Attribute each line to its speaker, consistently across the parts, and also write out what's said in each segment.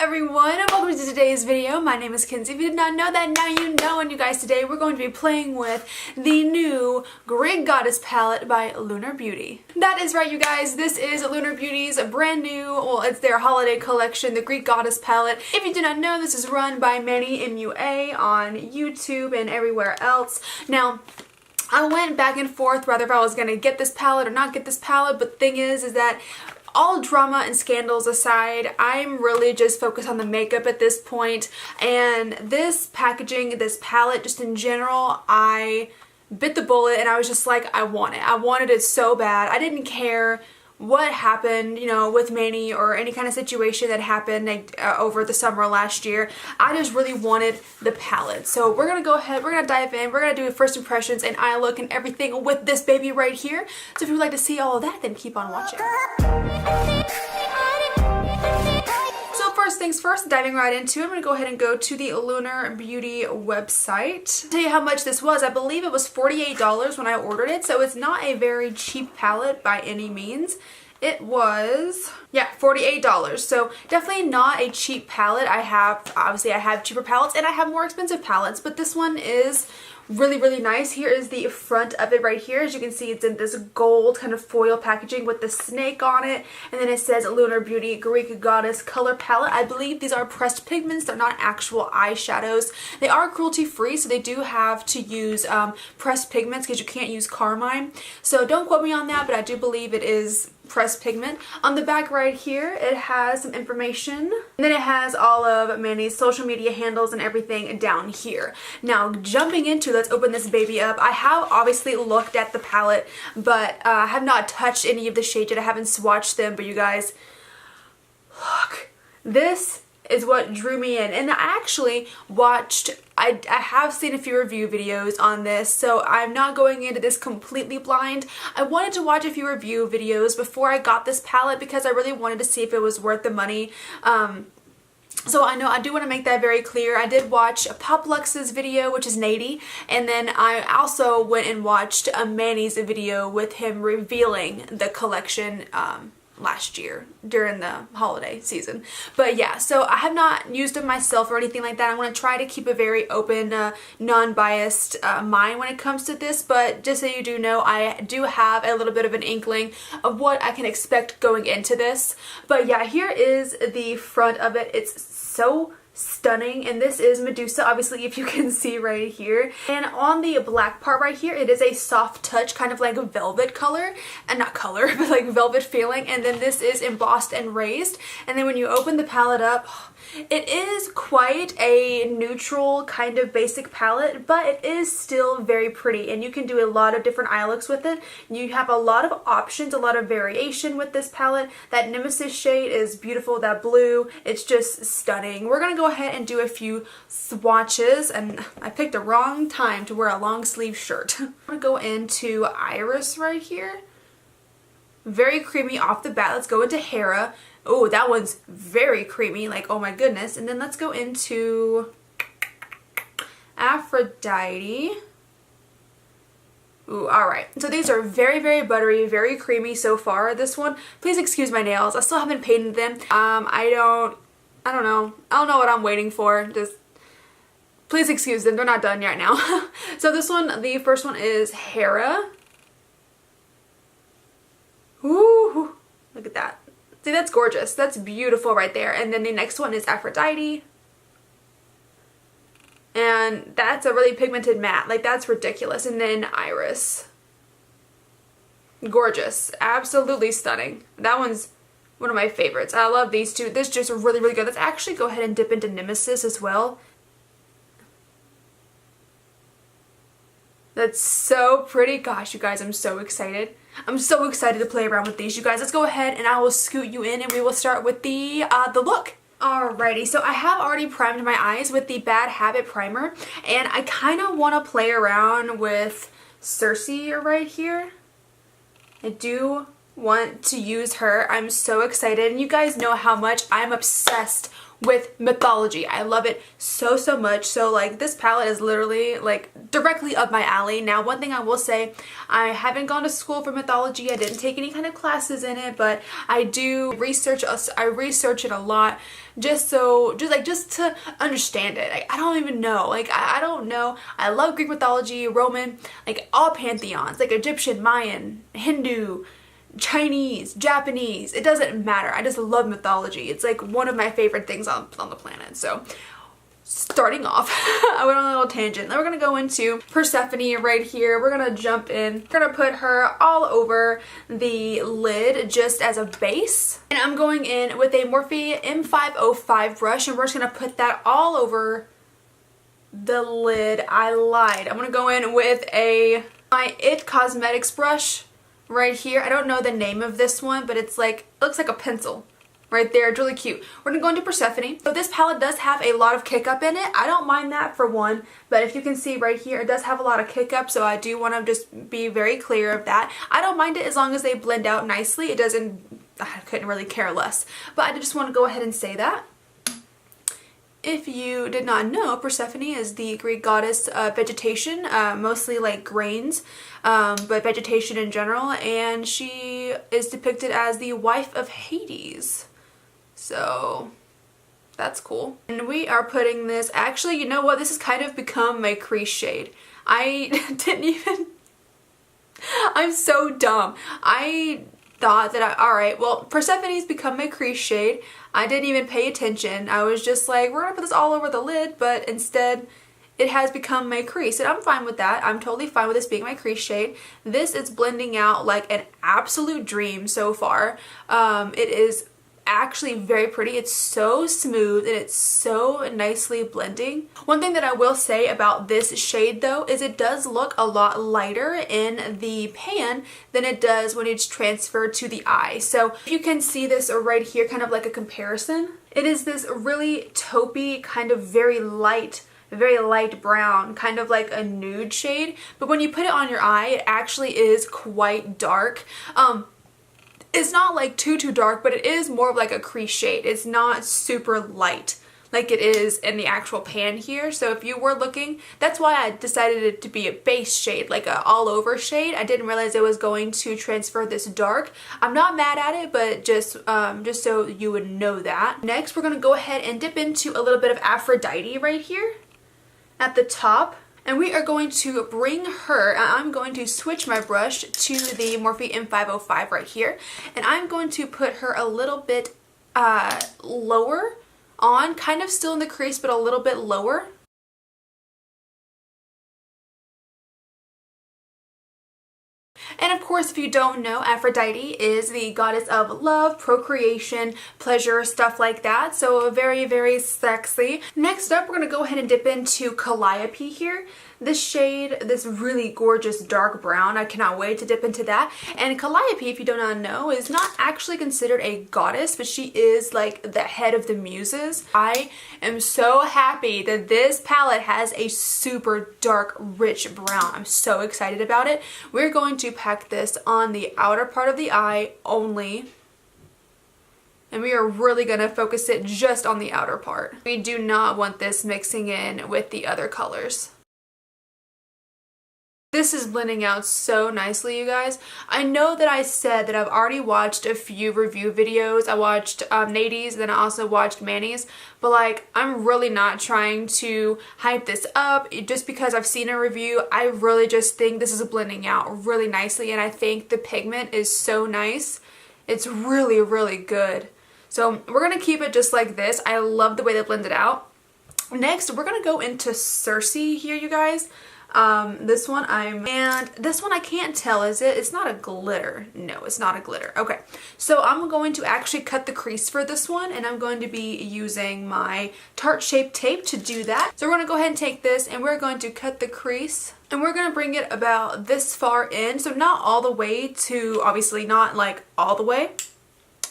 Speaker 1: everyone, and welcome to today's video. My name is Kenzie. If you did not know that, now you know. And you guys, today we're going to be playing with the new Greek Goddess palette by Lunar Beauty. That is right, you guys. This is Lunar Beauty's brand new, well, it's their holiday collection, the Greek Goddess palette. If you do not know, this is run by Manny MUA on YouTube and everywhere else. Now, I went back and forth whether if I was going to get this palette or not get this palette, but the thing is that all drama and scandals aside, I'm really just focused on the makeup at this point, and this packaging, this palette, just in general, I bit the bullet and I was just like, I want it. I wanted it so bad. I didn't care what happened, you know, with Manny or any kind of situation that happened like, over the summer last year. I just really wanted the palette. So we're gonna go ahead, we're gonna dive in, we're gonna do first impressions and eye look and everything with this baby right here. So if you would like to see all of that, then keep on watching. So first things first, diving right into it, I'm going to go ahead and go to the Lunar Beauty website. I'll tell you how much this was. I believe it was $48 when I ordered it, so it's not a very cheap palette by any means. It was, yeah, $48. So definitely not a cheap palette. Obviously I have cheaper palettes and I have more expensive palettes, but this one is really nice. Here is the front of it right here. As you can see, it's in this gold kind of foil packaging with the snake on it, and then it says Lunar Beauty Greek Goddess color palette. I believe these are pressed pigments. They're not actual eyeshadows. They are cruelty free, so they do have to use pressed pigments because you can't use carmine. So don't quote me on that, but I do believe it is pressed pigment. On the back right here, it has some information, and then it has all of Manny's social media handles and everything down here. Now, jumping into, let's open this baby up. I have obviously looked at the palette, but I have not touched any of the shades yet. I haven't swatched them, but you guys, look, this is what drew me in. And I actually watched, I have seen a few review videos on this, so I'm not going into this completely blind. I wanted to watch a few review videos before I got this palette because I really wanted to see if it was worth the money. So I do want to make that very clear. I did watch Pop Lux's video, which is Nady, and then I also went and watched Manny's video with him revealing the collection last year during the holiday season. But yeah, so I have not used them myself or anything like that. I want to try to keep a very open, non-biased mind when it comes to this, but just so you do know, I do have a little bit of an inkling of what I can expect going into this. But yeah, here is the front of it. It's so stunning, and this is Medusa, obviously, if you can see right here. And on the black part right here, it is a soft touch, kind of like a velvet color, and not color, but like velvet feeling. And then this is embossed and raised. And then when you open the palette up, it is quite a neutral kind of basic palette, but it is still very pretty, and you can do a lot of different eye looks with it. You have a lot of options, a lot of variation with this palette. That Nemesis shade is beautiful, that blue, it's just stunning. We're gonna go ahead and do a few swatches, and I picked a wrong time to wear a long sleeve shirt. I'm gonna go into Iris right here. Very creamy off the bat. Let's go into Hera. Oh, that one's very creamy, like, oh my goodness. And then let's go into Aphrodite. Ooh, alright. So these are very buttery, very creamy so far. This one, please excuse my nails. I still haven't painted them. I don't know. I don't know what I'm waiting for. Just please excuse them. They're not done yet now. So this one, the first one is Hera. Ooh, look at that. See, that's gorgeous. That's beautiful right there. And then the next one is Aphrodite. And that's a really pigmented matte. Like, that's ridiculous. And then Iris. Gorgeous. Absolutely stunning. That one's one of my favorites. I love these two. This is just really good. Let's actually go ahead and dip into Nemesis as well. That's so pretty. Gosh, you guys, I'm so excited. I'm so excited to play around with these. You guys, let's go ahead and I will scoot you in and we will start with the look. Alrighty, so I have already primed my eyes with the Bad Habit primer, and I kind of want to play around with Cersei right here. I do want to use her. I'm so excited, and you guys know how much I'm obsessed with mythology. I love it so much. So like this palette is literally like directly up my alley. Now one thing I will say, I haven't gone to school for mythology. I didn't take any kind of classes in it, but I do research. I research it a lot just to understand it. Like, I don't even know. Like I don't know. I love Greek mythology, Roman, like all pantheons, like Egyptian, Mayan, Hindu, Chinese, Japanese, it doesn't matter. I just love mythology. It's like one of my favorite things on the planet. So starting off, I went on a little tangent. Then we're gonna go into Persephone right here. We're gonna jump in. We're gonna put her all over the lid just as a base. And I'm going in with a Morphe M505 brush, and we're just gonna put that all over the lid. I lied. I'm gonna go in with my It Cosmetics brush right here. I don't know the name of this one, but it's like, it looks like a pencil right there. It's really cute. We're gonna go into Persephone. So this palette does have a lot of kick up in it. I don't mind that for one, but if you can see right here, it does have a lot of kick up, so I do want to just be very clear of that. I don't mind it as long as they blend out nicely. It doesn't, I couldn't really care less, but I just want to go ahead and say that. If you did not know, Persephone is the Greek goddess of vegetation, mostly like grains, but vegetation in general, and she is depicted as the wife of Hades. So that's cool. And we are putting this, actually, you know what, this has kind of become my crease shade. I didn't even, I'm so dumb. I thought that alright, well, Persephone's become my crease shade. I didn't even pay attention. I was just like, we're gonna put this all over the lid, but instead it has become my crease, and I'm fine with that. I'm totally fine with this being my crease shade. This is blending out like an absolute dream so far. It is actually very pretty. It's so smooth and it's so nicely blending. One thing that I will say about this shade though is it does look a lot lighter in the pan than it does when it's transferred to the eye. So you can see this right here, kind of like a comparison. It is this really taupey, kind of very light brown, kind of like a nude shade, but when you put it on your eye, it actually is quite dark. It's not like too dark, but it is more of like a crease shade. It's not super light like it is in the actual pan here. So if you were looking, that's why I decided it to be a base shade, like a all over shade. I didn't realize it was going to transfer this dark. I'm not mad at it, but just so you would know that. Next, we're gonna go ahead and dip into a little bit of Aphrodite right here at the top. And we are going to bring her, I'm going to switch my brush to the Morphe M505 right here. And I'm going to put her a little bit lower on, kind of still in the crease, but a little bit lower. And of course, if you don't know, Aphrodite is the goddess of love, procreation, pleasure, stuff like that. So very sexy. Next up, we're going to go ahead and dip into Calliope here. This shade, this really gorgeous dark brown, I cannot wait to dip into that. And Calliope, if you do not know, is not actually considered a goddess, but she is like the head of the muses. I am so happy that this palette has a super dark, rich brown. I'm so excited about it. We're going to pack this on the outer part of the eye only. And we are really going to focus it just on the outer part. We do not want this mixing in with the other colors. This is blending out so nicely, you guys. I know that I said that I've already watched a few review videos. I watched Nady's, then I also watched Manny's. But like, I'm really not trying to hype this up just because I've seen a review. I really just think this is blending out really nicely, and I think the pigment is so nice. It's really good. So we're going to keep it just like this. I love the way they blended out. Next, we're going to go into Circe here, you guys. This one I can't tell, is it? It's not a glitter. No, it's not a glitter. Okay, so I'm going to actually cut the crease for this one, and I'm going to be using my Tarte Shape Tape to do that. So we're going to go ahead and take this, and we're going to cut the crease, and we're going to bring it about this far in, so not all the way to, obviously not like all the way.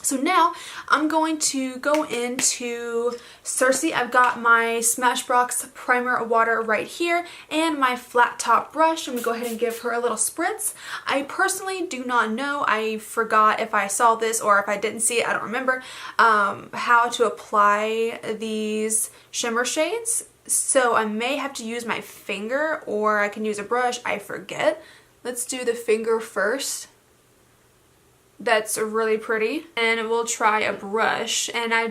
Speaker 1: So now I'm going to go into Cersei. I've got my Smashbox primer water right here and my flat top brush. I'm going to go ahead and give her a little spritz. I personally do not know, I forgot if I saw this or if I didn't see it, I don't remember, how to apply these shimmer shades. So I may have to use my finger or I can use a brush, I forget. Let's do the finger first. That's really pretty. And we'll try a brush. And I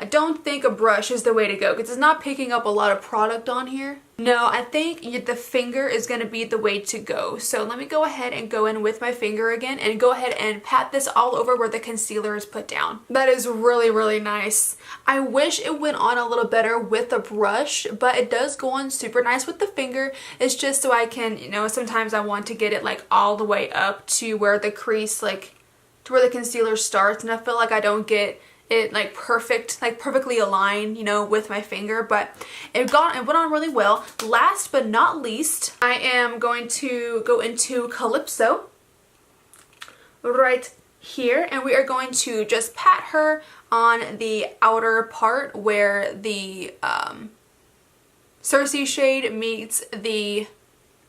Speaker 1: don't think a brush is the way to go because it's not picking up a lot of product on here. No, I think the finger is going to be the way to go. So let me go ahead and go in with my finger again and go ahead and pat this all over where the concealer is put down. That is really, really nice. I wish it went on a little better with a brush, but it does go on super nice with the finger. It's just so I can, you know, sometimes I want to get it like all the way up to where the crease, like to where the concealer starts, and I feel like I don't get it like perfectly aligned, you know, with my finger, but it went on really well. Last but not least, I am going to go into Calypso right here, and we are going to just pat her on the outer part where the Cersei shade meets the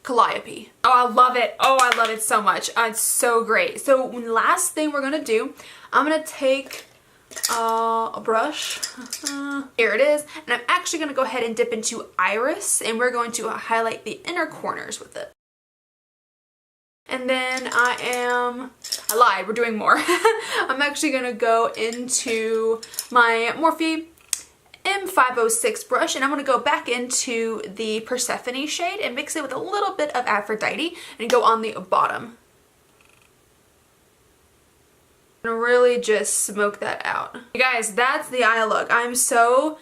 Speaker 1: Calliope. Oh, I love it. Oh, I love it so much. It's so great. So last thing we're gonna do, I'm gonna take a brush. Here it is. And I'm actually going to go ahead and dip into Iris, and we're going to highlight the inner corners with it. And then I lied, we're doing more. I'm actually going to go into my Morphe M506 brush, and I'm going to go back into the Persephone shade and mix it with a little bit of Aphrodite and go on the bottom. And really just smoke that out. You guys, that's the eye look. I'm so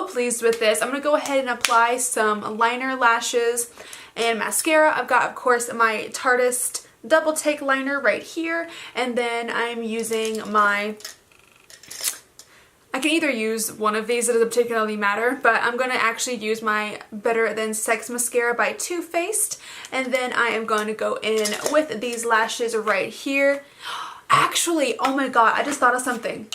Speaker 1: pleased with this. I'm going to go ahead and apply some liner, lashes, and mascara. I've got, of course, my Tarte Double Take liner right here. And then I'm using my... I can either use one of these, it doesn't particularly matter, but I'm going to actually use my Better Than Sex mascara by Too Faced. And then I am going to go in with these lashes right here. Actually, oh my god, I just thought of something.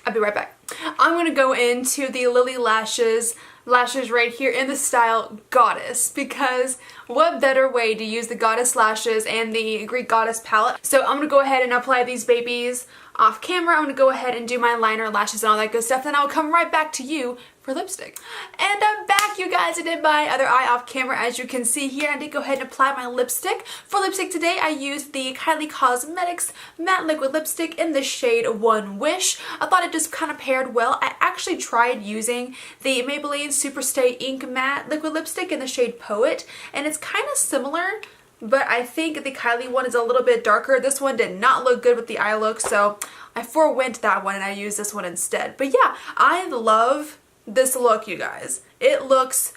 Speaker 1: I'll be right back. I'm going to go into the Lily lashes right here in the style Goddess, because what better way to use the Goddess lashes and the Greek Goddess palette. So I'm going to go ahead and apply these babies off camera. I'm going to go ahead and do my liner, lashes, and all that good stuff. Then I'll come right back to you for lipstick. And I'm back, you guys. I did my other eye off camera, as you can see here. I did go ahead and apply my lipstick. For lipstick today, I used the Kylie Cosmetics Matte Liquid Lipstick in the shade One Wish. I thought it just kind of paired well. I actually tried using the Maybelline Superstay Ink Matte Liquid Lipstick in the shade Poet, and it's kind of similar, but I think the Kylie one is a little bit darker. This one did not look good with the eye look, so I forewent that one and I used this one instead. But yeah, I love this look, you guys. It looks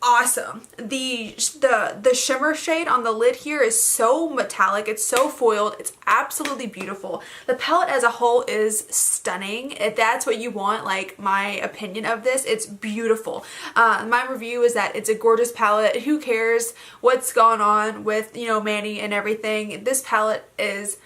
Speaker 1: awesome. The shimmer shade on the lid here is so metallic. It's so foiled. It's absolutely beautiful. The palette as a whole is stunning. If that's what you want, like my opinion of this, it's beautiful. My review is that it's a gorgeous palette. Who cares what's going on with, you know, Manny and everything? This palette is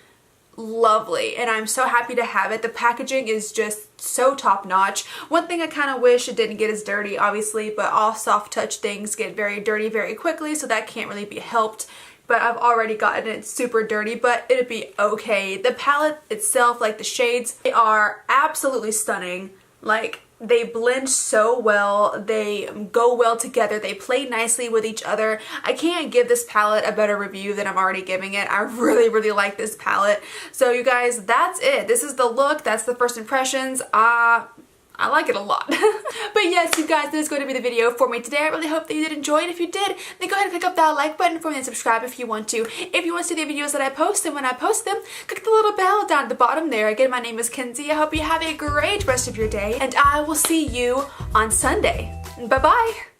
Speaker 1: lovely, and I'm so happy to have it. The packaging is just so top notch. One thing I kind of wish it didn't get as dirty, obviously, but all soft touch things get very dirty very quickly, so that can't really be helped. But I've already gotten it super dirty, but it'd be okay. The palette itself, like the shades, they are absolutely stunning. Like, they blend so well, they go well together, they play nicely with each other. I can't give this palette a better review than I'm already giving it. I really, really like this palette. So you guys, that's it. This is the look, that's the first impressions. I like it a lot. But yes, you guys, this is going to be the video for me today. I really hope that you did enjoy it. If you did, then go ahead and click up that like button for me and subscribe if you want to. If you want to see the videos that I post, and when I post them, click the little bell down at the bottom there. Again, my name is Kenzie. I hope you have a great rest of your day, and I will see you on Sunday. Bye-bye.